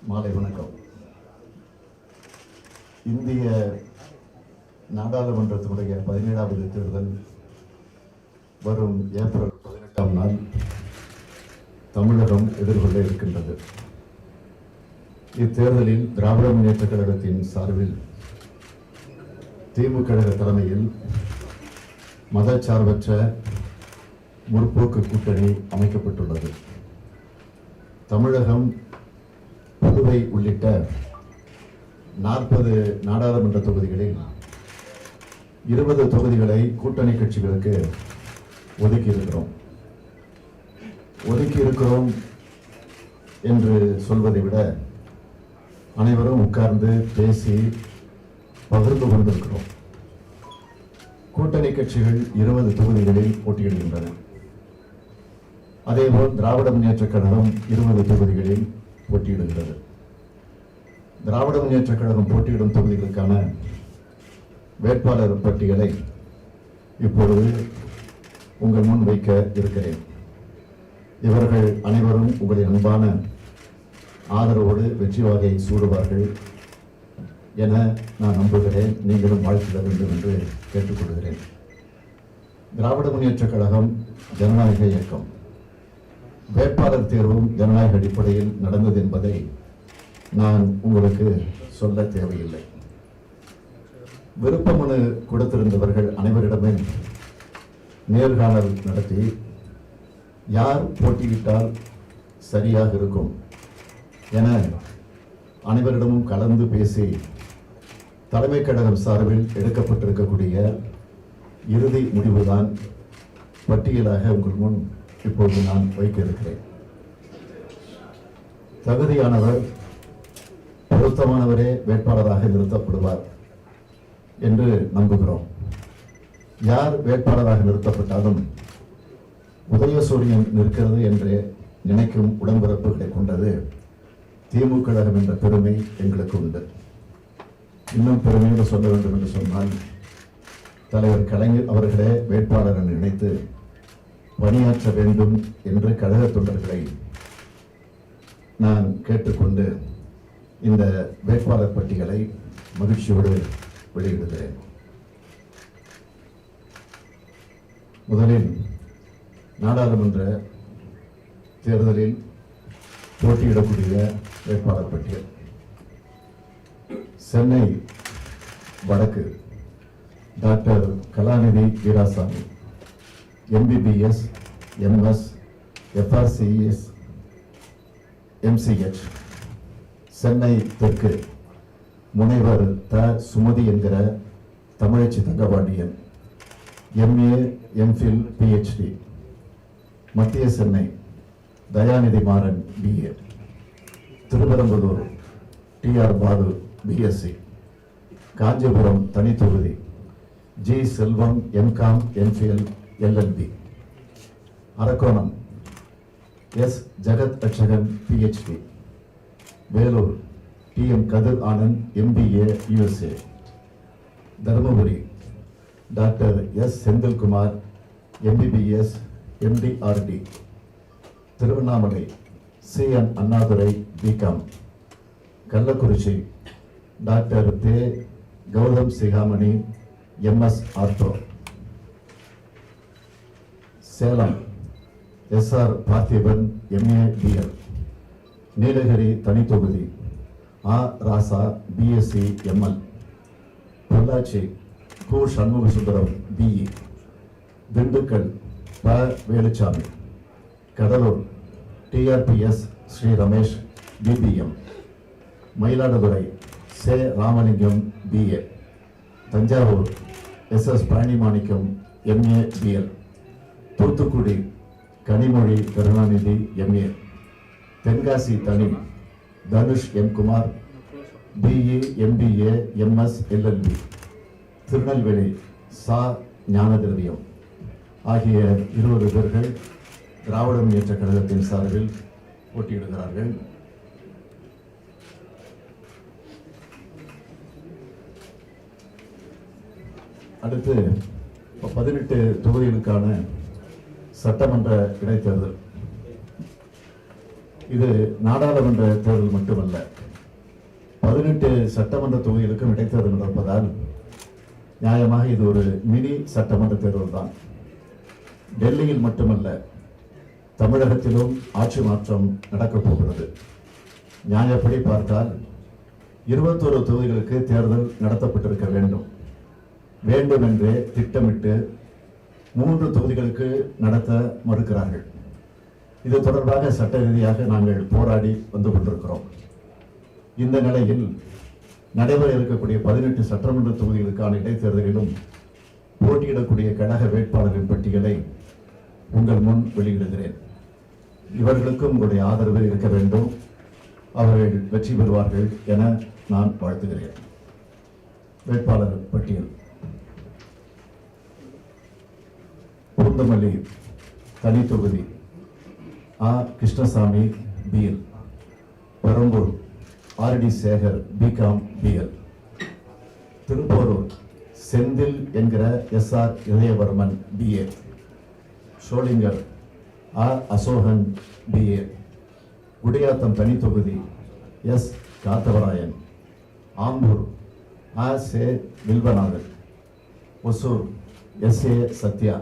மாலை வணக்கம். இந்திய நாடாளுமன்றத்தினுடைய 17வது தேர்தல் வரும் ஏப்ரல் 18ஆம் நாள் தமிழகம் எதிர்கொள்ள இருக்கின்றது. இத்தேர்தலில் திராவிட முன்னேற்றக் கழகத்தின் சார்பில் திமுக கழக தலைமையில் மதச்சார்பற்ற முற்போக்கு கூட்டணி அமைக்கப்பட்டுள்ளது. தமிழகம், புதுவை உள்ளிட்ட 40 நாடாளுமன்ற தொகுதிகளில் 20 தொகுதிகளை கூட்டணி கட்சிகளுக்கு ஒதுக்கியிருக்கிறோம் என்று சொல்வதை விட அனைவரும் உட்கார்ந்து பேசி பகிர்ந்து கொண்டிருக்கிறோம். கூட்டணி கட்சிகள் 20 தொகுதிகளில் போட்டியிடுகின்றன. அதேபோல் திராவிட முன்னேற்றக் கழகம் 20 தொகுதிகளில் போட்டியிடுகிறது. திராவிட முன்னேற்றக் கழகம் போட்டியிடும் தொகுதிகளுக்கான வேட்பாளர் பட்டியலை இப்பொழுது உங்கள் முன் வைக்க இருக்கிறேன். இவர்கள் அனைவரும் உங்களின் அன்பான ஆதரவோடு வெற்றி வாகை சூடுவார்கள் என நான் நம்புகிறேன். நீங்களும் வாழ்த்திட வேண்டும் என்று கேட்டுக்கொள்கிறேன். திராவிட முன்னேற்றக் கழகம் ஜனநாயக இயக்கம். வேட்பாளர் தேர்வும் ஜனநாயக அடிப்படையில் நடந்தது என்பதை நான் உங்களுக்கு சொல்ல தேவையில்லை. விருப்ப மனு கொடுத்திருந்தவர்கள் அனைவரிடமே நேர்காணல் நடத்தி யார் போட்டியிட்டால் சரியாக இருக்கும் என அனைவரிடமும் கலந்து பேசி தலைமை கழகம் சார்பில் எடுக்கப்பட்டிருக்கக்கூடிய இறுதி முடிவுதான் பட்டியலாக உங்கள் முன் இப்போது நான் வைக்க இருக்கிறேன். தகுதியானவர், பொருத்தமானவரே வேட்பாளராக நிறுத்தப்படுவார் என்று நம்புகிறோம். யார் வேட்பாளராக நிறுத்தப்பட்டாலும் உதயசூரியன் நிற்கிறது என்று நினைக்கும் உடன்பிறப்புகளை கொண்டது திமுக கழகம் என்ற பெருமை எங்களுக்கு உண்டு. இன்னும் பெருமையோடு சொல்ல வேண்டும் என்று சொன்னால், தலைவர் கலைஞர் அவர்களே வேட்பாளர் என்று நினைத்து பணியாற்ற வேண்டும் என்று கழக தொண்டர்களை நான் கேட்டுக்கொண்டு இந்த வேட்பாளர் பட்டியலை மகிழ்ச்சியோடு வெளியிடுகிறேன். முதலில் நாடாளுமன்ற தேர்தலில் போட்டியிடக்கூடிய வேட்பாளர் பட்டியல். சென்னை வடக்கு doctor Kalanithi Veerasamy, MBBS, MS, FRCS, MCH. Chennai தெற்கு முனைவர் சுமதி என்கிற Thamizhachi Thangapandian, MA, MPhil, PhD. மத்திய Chennai Dayanidhi Maran, BA. திருப்பரம்பலூர் TR Balu, BSc. Kanchipuram தனி தொகுதி G Selvam, MCom, MPhil, LLB. Arakkonam S Jagath Achagan, PhD. Vellore TM Kathir Anand, MBA, USA. Dharmapuri doctor S Senthilkumar, MBBS, MDRD. Tiruvannamalai CN Annadurai, BCom. Kallakurichi doctor தே Gautham Sigamani, MS ortho. Salem SR Parthiban, MA, BL. Nilgiri தனி தொகுதி ஆ ராசா, BSc, ML. Pollachi கு சண்முக சுந்தரம், BE. திண்டுக்கல் ப வேலுச்சாமி. Cuddalore TRPS Sri Ramesh, BBM. மயிலாடுதுறை சே Ramalingam, BA. Thanjavur SS Palanimanickam, MA, BL. Thoothukudi Kanimozhi Karunanidhi, MA. Tenkasi தனி Dhanush M. Kumar, BE, MBA, MS, LLB. Tirunelveli சா ஞானதிரவியம் ஆகிய 20 பேர்கள் திராவிட முன்னேற்றக் கழகத்தின் சார்பில் போட்டியிடுகிறார்கள். அடுத்து 18 தொகுதிகளுக்கான சட்டமன்ற இடைத்தேர்தல். இது நாடாளுமன்ற தேர்தல் மட்டுமல்ல, 18 சட்டமன்ற தொகுதிகளுக்கும் இடைத்தேர்தல் நடப்பதால் நியாயமாக இது ஒரு மினி சட்டமன்ற தேர்தல் தான். டெல்லியில் மட்டுமல்ல, தமிழகத்திலும் ஆட்சி மாற்றம் நடக்கப் போகிறது. நியாயப்படி பார்த்தால் 21 தொகுதிகளுக்கு தேர்தல் நடத்தப்பட்டிருக்க வேண்டும் என்றே திட்டமிட்டு 3 தொகுதிகளுக்கு நடத்த மறுக்கிறார்கள். இது தொடர்பாக சட்ட ரீதியாக நாங்கள் போராடி வந்து கொண்டிருக்கிறோம். இந்த நிலையில் நடைபெற இருக்கக்கூடிய 18 சட்டமன்ற தொகுதிகளுக்கான இடைத்தேர்தலிலும் போட்டியிடக்கூடிய கழக வேட்பாளர்களின் பட்டியலை உங்கள் முன் வெளியிடுகிறேன். இவர்களுக்கும் உங்களுடைய ஆதரவு இருக்க வேண்டும். அவர்கள் வெற்றி பெறுவார்கள் என நான் வாழ்த்துகிறேன். வேட்பாளர் பட்டியல்: பூந்தமல்லி தனி தொகுதி ஆ. Krishnasamy BL, Perambur R D. Sekar BCom BL, Thiruporur Senthil என்கிற எஸ்.ஆர். இதயவர்மன் பிஏ, சோளிங்கர் ஆ. அசோகன் பிஏ, குடியாத்தம் தனி தொகுதி எஸ். காத்தவராயன், ஆம்பூர் ஆ. சே. வில்வநாதன், ஒசூர் எஸ்.ஏ. சத்யா,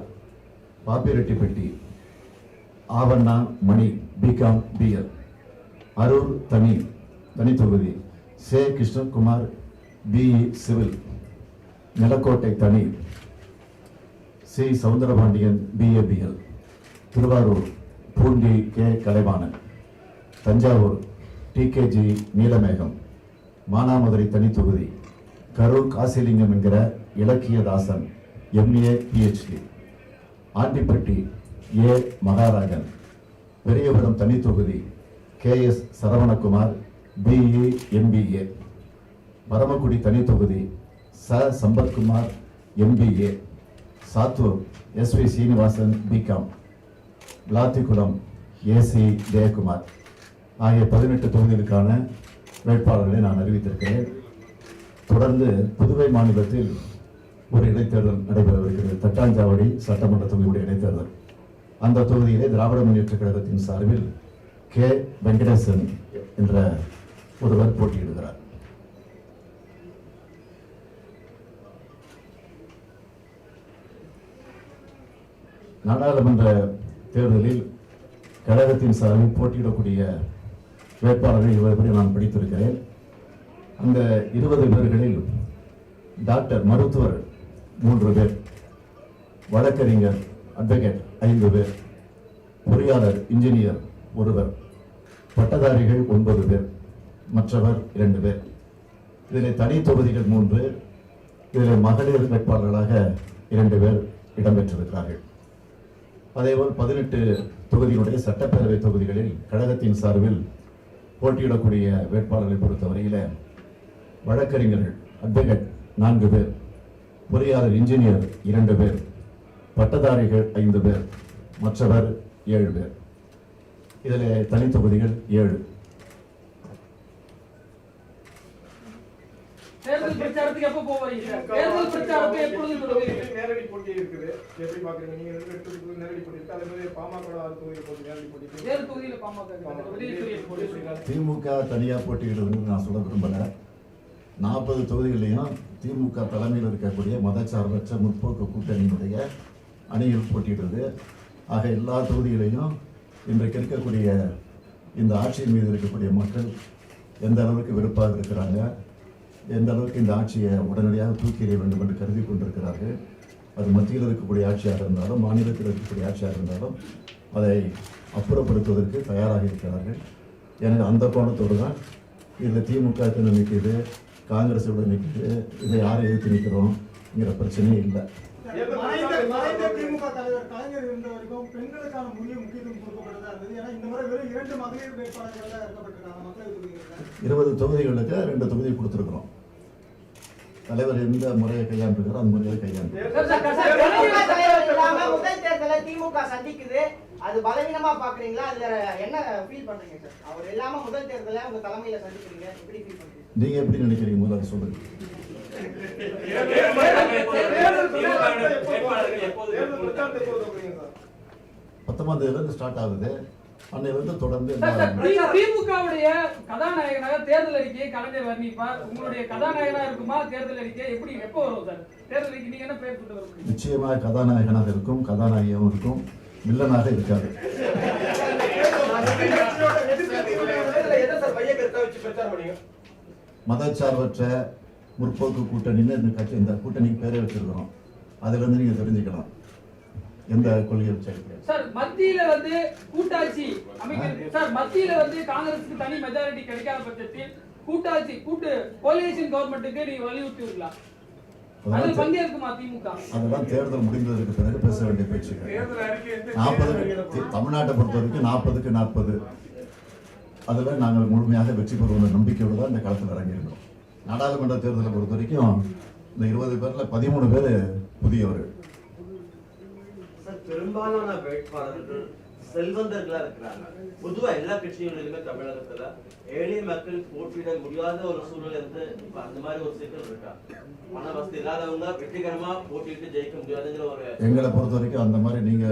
பாப்பிரெட்டிப்பட்டி ஆவண்ணா மணி பிகாம் பிஎல், அரூர் தனி தொகுதி சே. கிருஷ்ணகுமார் பிஇ சிவில், நிலக்கோட்டை தனி சி. Soundarapandian BA BL, Thiruvarur Poondi K. Kalaivanan, Thanjavur TKG Neelamegam, Manamadurai தனி தொகுதி கரூர் காசிலிங்கம் என்கிற இலக்கியதாசன் எம்ஏ பிஹெச்டி, ஆண்டிப்பட்டி ஏ. மகாராஜன், பெரியபுரம் தனி தொகுதி KS. Saravanakumar BE MBA, Paramakudi தனி தொகுதி ச. Sampathkumar MBA, Sattur SV. Srinivasan BCom, Vilathikulam AC. Jayakumar ஆகிய 18 தொகுதிகளுக்கான வேட்பாளர்களை நான் அறிவித்திருக்கிறேன். தொடர்ந்து புதுவை மாநிலத்தில் ஒரு இடைத்தேர்தல் நடைபெறவிருக்கிறது. தட்டாஞ்சாவடி சட்டமன்ற தொகுதியுடைய இடைத்தேர்தல். அந்த தொகுதியிலே திராவிட முன்னேற்ற கழகத்தின் சார்பில் கே. வெங்கடேசன் என்ற ஒருவர் போட்டியிடுகிறார். நாடாளுமன்ற தேர்தலில் கழகத்தின் சார்பில் போட்டியிடக்கூடிய வேட்பாளர்கள் 20 பேரை நான் படித்திருக்கிறேன். அந்த 20 பேர்களில் டாக்டர் மருத்துவர் 3 பேர், வழக்கறிஞர் அட்வொகேட் 5 பேர், பொறியாளர் இன்ஜினியர் 1 பட்டதாரிகள் 9 பேர், மற்றவர் 2 பேர். இதில் தனி தொகுதிகள் 3, இதில் மகளிர் வேட்பாளர்களாக 2 பேர் இடம்பெற்றிருக்கிறார்கள். அதேபோல் 18 தொகுதியினுடைய சட்டப்பேரவை தொகுதிகளில் கழகத்தின் சார்பில் போட்டியிடக்கூடிய வேட்பாளர்களை பொறுத்தவரையில் வழக்கறிஞர்கள் அட்வொகேட் 4 பேர், பொறியாளர் இன்ஜினியர் 2 பேர், பட்டதாரிகள் 5 பேர், மற்றவர் 7 பேர். இதில் தனி தொகுதிகள் 7. தேர்தல் பிரச்சாரத்துக்கு எப்ப போவீங்க? தேர்தல் பிரச்சாரத்தை எப்பொழுது தொடங்குவீங்க? நேரடி போட்டி இருக்குது. எப்படி பாக்குறீங்க நீங்க? எடுத்துட்டு நேரடி போட்டி இருக்கு. அதே மாதிரி பாமக தொகுதியில போட்டி நேரடி போட்டி இருக்கு. வேறு தொகுதியில பாமக போட்டி. திமுக தனியா போட்டியிடுவதுன்னு நான் சொல்ல விரும்பல. 40 தொகுதிகளிலையும் திமுக தலைமையில் இருக்கக்கூடிய மதச்சார்பற்ற முற்போக்கு கூட்டணியினுடைய அணிகள் போட்டியிடுறது. ஆக எல்லா தொகுதிகளையும் இன்றைக்கு இருக்கக்கூடிய இந்த ஆட்சியின் மீது இருக்கக்கூடிய மக்கள் எந்த அளவுக்கு வெறுப்பாக இருக்கிறாங்க, எந்த அளவுக்கு இந்த ஆட்சியை உடனடியாக தூக்கி எறிய வேண்டும் என்று கருதி கொண்டிருக்கிறார்கள். அது மத்தியில் இருக்கக்கூடிய ஆட்சியாக இருந்தாலும் மாநிலத்தில் இருக்கக்கூடிய ஆட்சியாக இருந்தாலும் அதை அப்புறப்படுத்துவதற்கு தயாராக இருக்கிறார்கள். எனவே அந்த கோணத்தோடு தான் இதில் திமுக நிற்கிது, காங்கிரஸ் நிற்கிது, இதை யாரை எதிர்த்து நிற்கிறோங்கிற பிரச்சனையே இல்லை. திமுக தலைவர் கலைஞர் இருந்த வரைக்கும் பெண்களுக்கான முக்கியத்துவம் கொடுக்கப்பட்டதா இருந்தது. ஏன்னா இந்த முறை வெறும் 2 மகளிர் வேட்பாளர்கள் தான் இருக்கப்பட்டிருக்காங்க மக்களவை தொகுதிகளில். 20 தொகுதிகளுக்கு 2 தொகுதி கொடுத்துருக்குறோம். தலைவர் எந்த முறையை கையாண்டுருக்காரோ அந்த முறையை கையாண்டு முதல் தேர்தலை திமுக சந்திக்குது. அது பலவீனமா பாக்குறீங்களா? அதுல என்ன ஃபீல் பண்றீங்க சார்? அவர் இல்லாம முதல் தேர்தலை உங்க தலைமையில சந்திக்கிறீங்க, எப்படி ஃபீல் பண்றீங்க? நீங்க எப்படி நினைக்கிறீங்க? முதல்ல சொல்லுங்க. பத்தொன்பதாம் தேதியிலிருந்து ஸ்டார்ட் ஆகுது. அன்னையிலிருந்து தொடர்ந்து சார், திமுகவுடைய கதாநாயகனாக தேர்தல் அறிக்கையை கலைஞர் வர்ணிப்பார். உங்களுடைய கதாநாயகனா இருக்குமா தேர்தல் அறிக்கை? எப்படி எப்போ வரும் சார் தேர்தல் அறிக்கை? நீங்க என்ன பேர் சொல்லிட்டு வருவீங்க? நிச்சயமாக கதாநாயகனாக இருக்கும், கதாநாயகியாகவும் இருக்கும், வில்லனாக இருக்காது. மதச்சார்பற்ற முற்போக்கு கூட்டணின்னு இந்த கூட்டணிக்கு பேரே வச்சிருக்கிறோம். அதுல இருந்து நீங்க தெரிஞ்சுக்கலாம் எந்த கொள்கையை வச்சிருக்கீங்க. சார், மத்தியில கூட்டாட்சி அமைக்கிறது. சார், மத்தியில காங்கிரஸுக்கு தனி மெஜாரிட்டி கிடைக்காத பட்சத்தில் கூட்டு கோலியேஷன் கவர்மெண்ட்டுக்கு நீங்க வலியுறுத்துவீங்களா? அதில் பங்கேற்குமா திமுக? அதெல்லாம் தேர்தல் முடிந்ததற்கு பிறகு பேச வேண்டிய பேச்சுகள். 40 தமிழ்நாட்டை பொறுத்த வரைக்கும் 40க்கு 40 அதுல நாங்கள் முழுமையாக வெற்றி பெறுவோம் நம்பிக்கையோடு தான் இந்த களத்தில் இறங்கியிருக்கிறோம். நாடாளுமன்ற தேர்தலை பொறுத்த வரைக்கும் இந்த 20 பேர்ல 13 பேர் புதியவர்கள். பெரும்பாலான வேட்பாளர்கள் செல்வந்தர்களா இருக்கிறாங்க. பொதுவா எல்லா கட்சிகளிலுமே தமிழகத்துல ஏழை மக்கள் போட்டியிட முடியாத ஒரு சூழல் இருந்து இப்ப அந்த மாதிரி ஒரு சிக்கல் இருக்கா? பண வசதி இல்லாதவங்க வெற்றிகரமா போட்டியிட்டு ஜெயிக்க முடியாதுங்கிற ஒரு எங்களை பொறுத்த வரைக்கும் அந்த மாதிரி நீங்க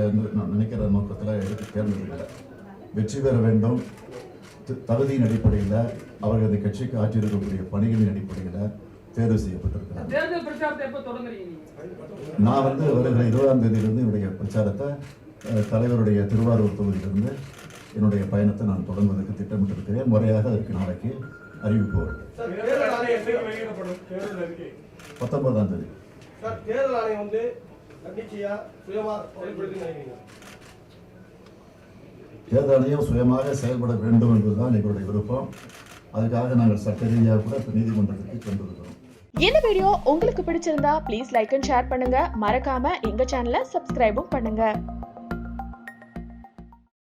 நினைக்கிற நோக்கத்துல எடுத்து தேர்ந்தெடுக்கல. வெற்றி பெற வேண்டும் தகுதியின் அடிப்படையில் அவர்கள் இந்த கட்சிக்கு ஆற்றியிருக்கக்கூடிய பணிகளின் அடிப்படையில் தேர்வு செய்யப்பட்டிருக்கிறார். தேர்தல் பிரச்சாரத்தை எப்ப தொடங்குறீங்க? நான் வருகிற 20ஆம் தேதியிலிருந்து என்னுடைய பிரச்சாரத்தை தலைவருடைய திருவாரூர் தொகுதியிலிருந்து என்னுடைய பயணத்தை நான் தொடங்குவதற்கு திட்டமிட்டிருக்கிறேன். முறையாக அதற்கு நாளைக்கு அறிவிப்பு வரும். 19ஆம் தேதி. தேர்தல் ஆணையம் தன்னிச்சையா சுயமா செயல்படுத்தி தேர்தல் ஆணையம் சுயமாக செயல்பட வேண்டும் என்பதுதான் எங்களுடைய விருப்பம். அதுக்காக நாங்கள் சட்ட ரீதியாக கூட நீதிமன்றத்திற்கு சென்றிருக்கிறோம். இந்த வீடியோ உங்களுக்கு பிடிச்சிருந்தா ப்ளீஸ் லைக் அண்ட் ஷேர் பண்ணுங்க. மறக்காம எங்க சேனலை சப்ஸ்கிரைபும் பண்ணுங்க.